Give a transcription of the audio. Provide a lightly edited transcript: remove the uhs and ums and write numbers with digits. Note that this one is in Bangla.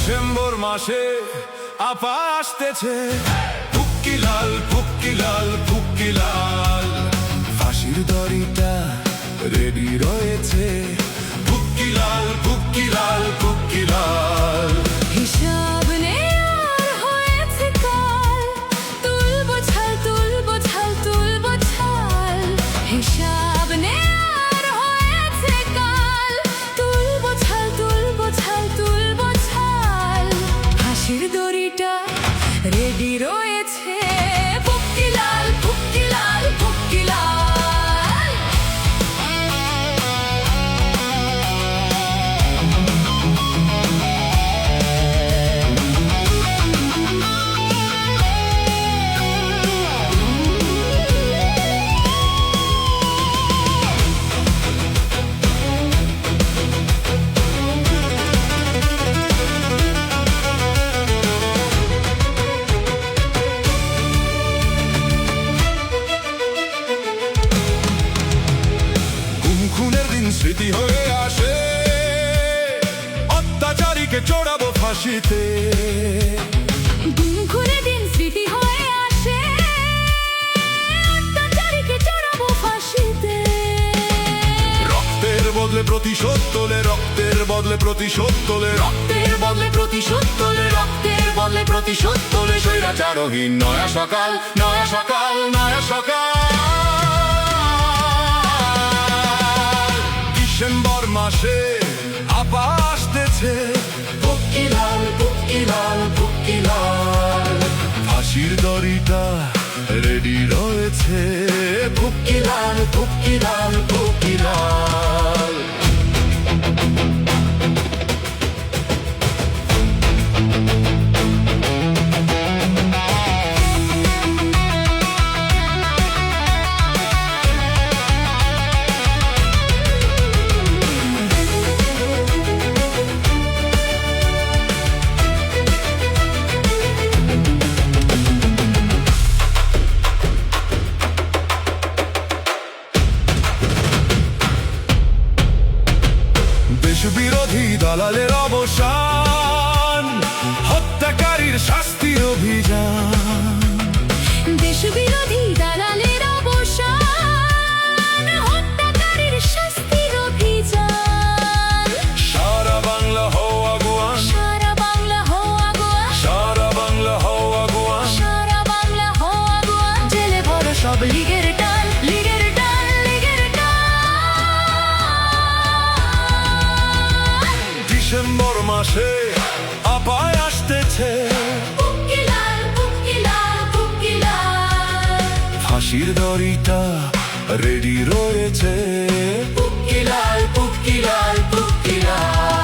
ডিসেম্বর মাসে আপা আসতেছে, পুক্কি লাল পুক্কি লাল পুক্কি লাল। ফাঁসির দড়িটা রেডি রয়েছে, পুক্কি লাল পুক্কি লাল পুক্কি লাল। হিসাব নেয়ার হয়েছে কাল, তুলবো ছাল তুলবো ছাল তুলবো ছাল। হিসাব নেয়ার হয়েছে কাল, তুলবো ছাল তুলবো ছাল তুলবো ছাল। হাসির দড়িটা রেডি রয়েছে, পুক্কি লাল পুক্কি লাল পুক্কি লাল। খুনের দিন স্মৃতি হয়ে আসে, অত্যাচারীকে চড়াবো ফাঁসিতে। খুনের দিন স্মৃতি হয়ে আসে, অত্যাচারীকে চড়াবো ফাঁসিতে। রক্তের বদলে প্রতিশোধ তোলে, রক্তের বদলে প্রতিশোধ তোলে, রক্তের বদলে প্রতিশোধ তোলে, রক্তের বদলে প্রতিশোধ তোলে। স্বৈরাচারহীন নয়া সকাল, নয়া সকাল, নয়া সকাল। ডিসেম্বর মাসে আপা আসতেছে, পুক্কি লাল পুক্কি লাল পুক্কি লাল। ফাঁসির দড়িটা রেডি রয়েছে, পুক্কি লাল পুক্কি লাল পুক্কি লাল। বিরোধী দালালের অবসান, হত্যাকারীর শাস্তির অভিযান। দেশ বিরোধী দালালের অবসান, হত্যাকারীর শাস্তির অভিযান। সারা বাংলা হও আগুয়ান, সারা বাংলা হও আগুয়ান, সারা বাংলা হও আগুয়ান। সারা বাংলা হও আগুয়ান। জেলে ভরো সব লীগের টান, লীগের টান, লীগের টান। ডিসেম্বর মাসে আপায় আসতেছে, পুক্কি লাল পুক্কি লাল পুক্কি লাল। ফাঁসির দড়িটা রেডি রয়েছে, পুক্কি লাল পুক্কি লাল পুক্কি লাল।